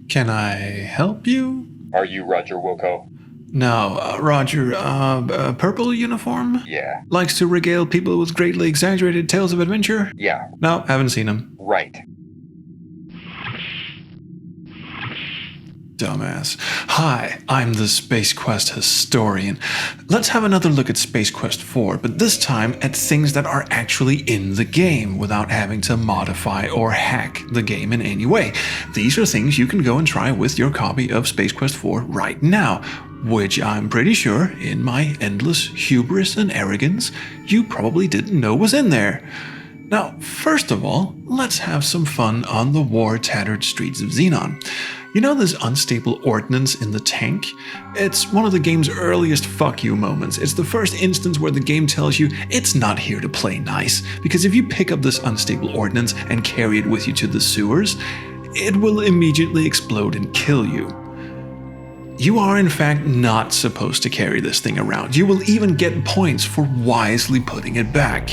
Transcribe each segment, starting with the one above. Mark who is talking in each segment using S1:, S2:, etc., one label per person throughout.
S1: Can I help you?
S2: Are you Roger Wilco?
S1: No, Roger, purple uniform?
S2: Yeah.
S1: Likes to regale people with greatly exaggerated tales of adventure?
S2: Yeah.
S1: No, haven't seen him.
S2: Right.
S1: Dumbass. Hi, I'm the Space Quest historian. Let's have another look at Space Quest 4, but this time at things that are actually in the game without having to modify or hack the game in any way. These are things you can go and try with your copy of Space Quest 4 right now, which I'm pretty sure, in my endless hubris and arrogance, you probably didn't know was in there. Now, first of all, let's have some fun on the war-tattered streets of Xenon. You know this unstable ordnance in the tank? It's one of the game's earliest fuck you moments. It's the first instance where the game tells you it's not here to play nice, because if you pick up this unstable ordnance and carry it with you to the sewers, it will immediately explode and kill you. You are in fact not supposed to carry this thing around. You will even get points for wisely putting it back.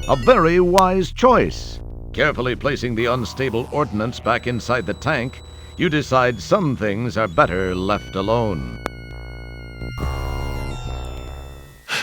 S3: A very wise choice. Carefully placing the unstable ordnance back inside the tank, you decide some things are better left alone.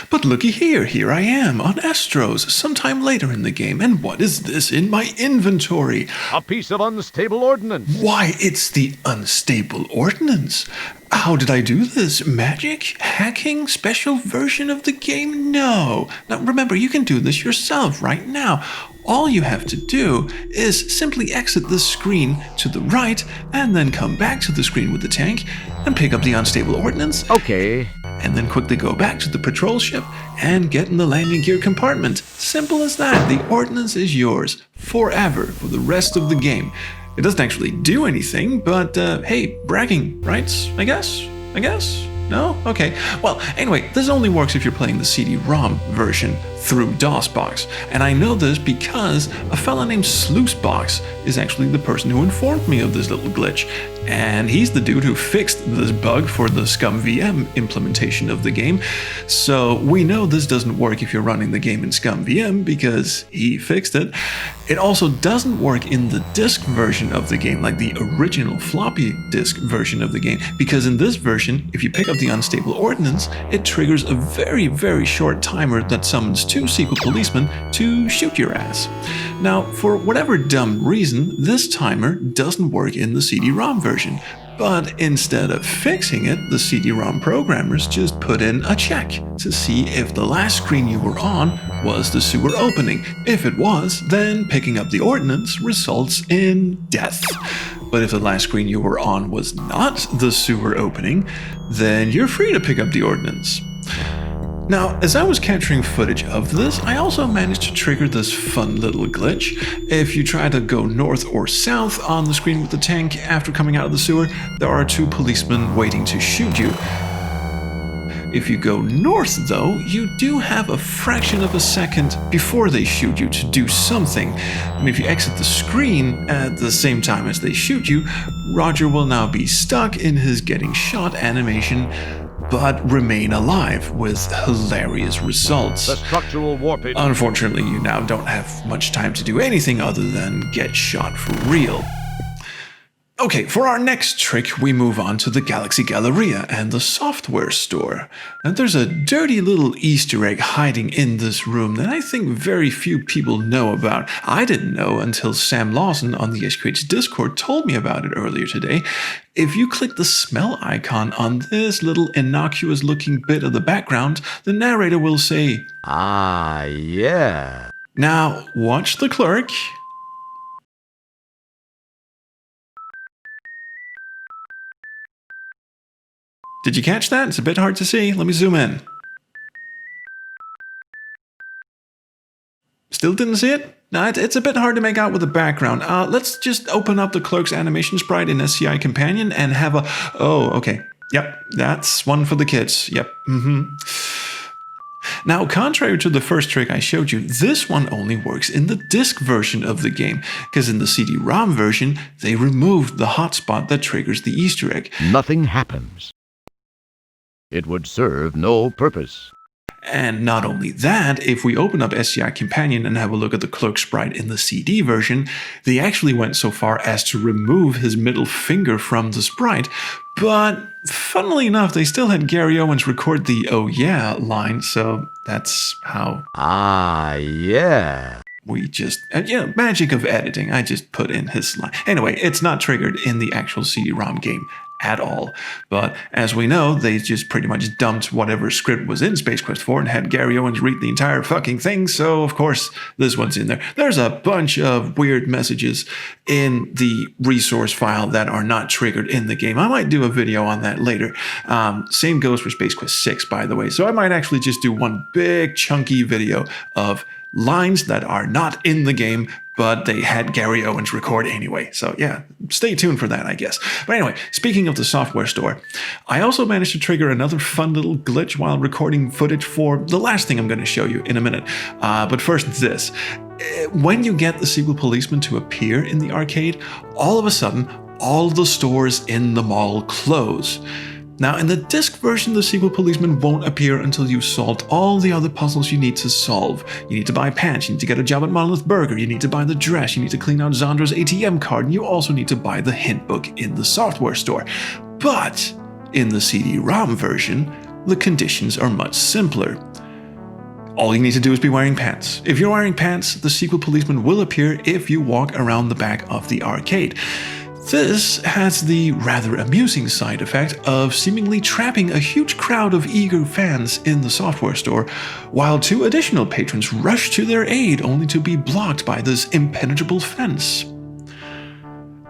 S1: But looky here I am on Astros sometime later in the game, and what is this in my inventory?
S3: A piece of unstable ordnance.
S1: Why, it's the unstable ordnance. How did I do this? Magic? Hacking? Special version of the game? No. Now remember, you can do this yourself right now. All you have to do is simply exit the screen to the right and then come back to the screen with the tank and pick up the unstable ordnance.
S3: Okay.
S1: And then quickly go back to the patrol ship and get in the landing gear compartment. Simple as that. The ordnance is yours forever for the rest of the game. It doesn't actually do anything, but hey, bragging rights, I guess? No? Okay. Well, anyway, this only works if you're playing the CD-ROM version through DOSBox. And I know this because a fella named Sluicebox is actually the person who informed me of this little glitch. And he's the dude who fixed this bug for the ScumVM implementation of the game. So we know this doesn't work if you're running the game in ScumVM because he fixed it. It also doesn't work in the disk version of the game, like the original floppy disk version of the game, because in this version, if you pick up the unstable ordnance, it triggers a very, very short timer that summons 2 Sequel Policemen to shoot your ass. Now, for whatever dumb reason, this timer doesn't work in the CD-ROM version. But instead of fixing it, the CD-ROM programmers just put in a check to see if the last screen you were on was the sewer opening. If it was, then picking up the ordnance results in death. But if the last screen you were on was not the sewer opening, then you're free to pick up the ordnance. Now, as I was capturing footage of this, I also managed to trigger this fun little glitch. If you try to go north or south on the screen with the tank after coming out of the sewer, there are 2 policemen waiting to shoot you. If you go north, though, you do have a fraction of a second before they shoot you to do something. And if you exit the screen at the same time as they shoot you, Roger will now be stuck in his getting shot animation, but remain alive with hilarious results.
S3: The structural warpage.
S1: Unfortunately, you now don't have much time to do anything other than get shot for real. Okay, for our next trick, we move on to the Galaxy Galleria and the software store. And there's a dirty little Easter egg hiding in this room that I think very few people know about. I didn't know until Sam Lawson on the SQH Discord told me about it earlier today. If you click the smell icon on this little innocuous looking bit of the background, the narrator will say,
S3: Ah, yeah.
S1: Now, watch the clerk. Did you catch that? It's a bit hard to see. Let me zoom in. Still didn't see it? No, it's a bit hard to make out with the background. Let's just open up the clerk's animation sprite in SCI Companion and have a... Oh, okay. Yep, that's one for the kids. Yep. Now, contrary to the first trick I showed you, this one only works in the disk version of the game, because in the CD-ROM version, they removed the hotspot that triggers the Easter egg.
S3: Nothing happens. It would serve no purpose.
S1: And not only that, if we open up SCI Companion and have a look at the clerk sprite in the CD version, they actually went so far as to remove his middle finger from the sprite. But funnily enough, they still had Gary Owens record the "oh yeah" line, so that's how
S3: Ah, yeah.
S1: we just, magic of editing. I just put in his line. Anyway, it's not triggered in the actual CD-ROM game at all. But as we know, they just pretty much dumped whatever script was in Space Quest 4 and had Gary Owens read the entire fucking thing. So, of course, this one's in there. There's a bunch of weird messages in the resource file that are not triggered in the game. I might do a video on that later. Same goes for Space Quest 6, by the way. So I might actually just do one big chunky video of lines that are not in the game, but they had Gary Owens record anyway. So yeah, stay tuned for that, I guess. But anyway, speaking of the software store, I also managed to trigger another fun little glitch while recording footage for the last thing I'm going to show you in a minute. But first this. When you get the Sequel Policemen to appear in the arcade, all of a sudden, all the stores in the mall close. Now, in the disc version, the Sequel Policemen won't appear until you've solved all the other puzzles you need to solve. You need to buy pants, you need to get a job at Monolith Burger, you need to buy the dress, you need to clean out Zandra's ATM card, and you also need to buy the hint book in the software store. But in the CD-ROM version, the conditions are much simpler. All you need to do is be wearing pants. If you're wearing pants, the Sequel Policemen will appear if you walk around the back of the arcade. This has the rather amusing side effect of seemingly trapping a huge crowd of eager fans in the software store, while two additional patrons rush to their aid only to be blocked by this impenetrable fence.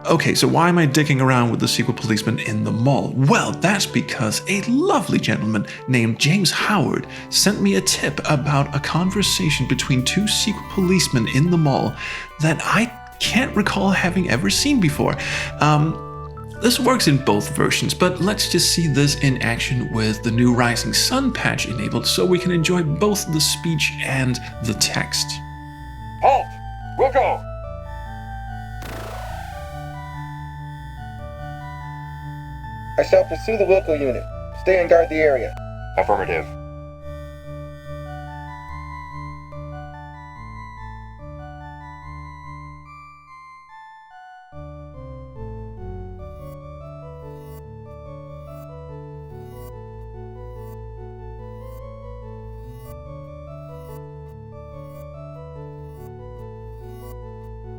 S1: Okay, so why am I dicking around with the Sequel Policemen in the mall? Well, that's because a lovely gentleman named James Howard sent me a tip about a conversation between two Sequel Policemen in the mall that I can't recall having ever seen before. This works in both versions, but let's just see this in action with the new Rising Sun patch enabled so we can enjoy both the speech and the text.
S2: Halt! We'll go!
S4: I shall pursue the Wilco unit. Stay and guard the area.
S2: Affirmative.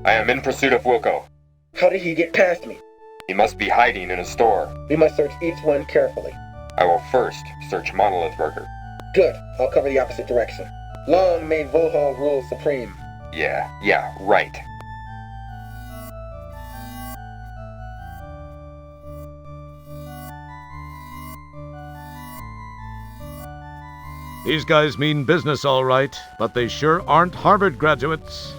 S2: I am in pursuit of Wilco.
S4: How did he get past me?
S2: He must be hiding in a store.
S4: We must search each one carefully.
S2: I will first search Monolith Burger.
S4: Good. I'll cover the opposite direction. Long may Volhall rule supreme.
S2: Yeah, right.
S3: These guys mean business all right, but they sure aren't Harvard graduates.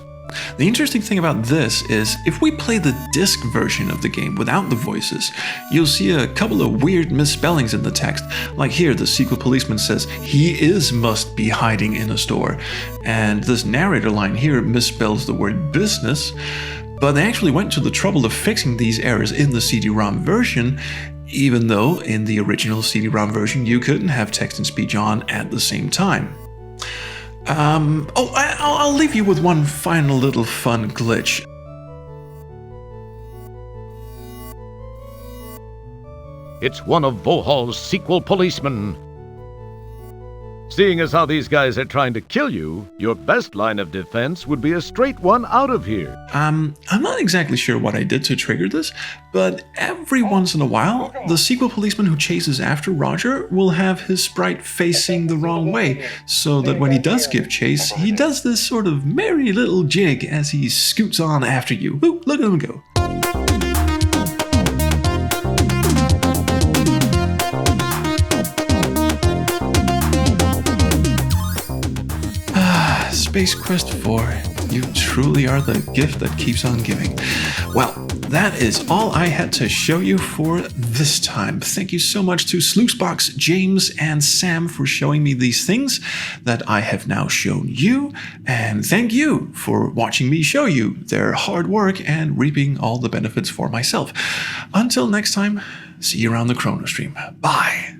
S1: The interesting thing about this is if we play the disc version of the game without the voices, you'll see a couple of weird misspellings in the text. Like here, the Sequel Policeman says, "he must be hiding in a store." And this narrator line here misspells the word business. But they actually went to the trouble of fixing these errors in the CD-ROM version, even though in the original CD-ROM version you couldn't have text and speech on at the same time. I'll leave you with one final little fun glitch.
S3: It's one of Volhall's Sequel Policemen. Seeing as how these guys are trying to kill you, your best line of defense would be a straight one out of here.
S1: I'm not exactly sure what I did to trigger this, but every once in a while, the Sequel Policeman who chases after Roger will have his sprite facing the wrong way, so that when he does give chase, he does this sort of merry little jig as he scoots on after you. Ooh, look at him go. Space Quest 4, you truly are the gift that keeps on giving. Well, that is all I had to show you for this time. Thank you so much to Sluicebox, James, and Sam for showing me these things that I have now shown you. And thank you for watching me show you their hard work and reaping all the benefits for myself. Until next time, see you around the Chrono Stream. Bye.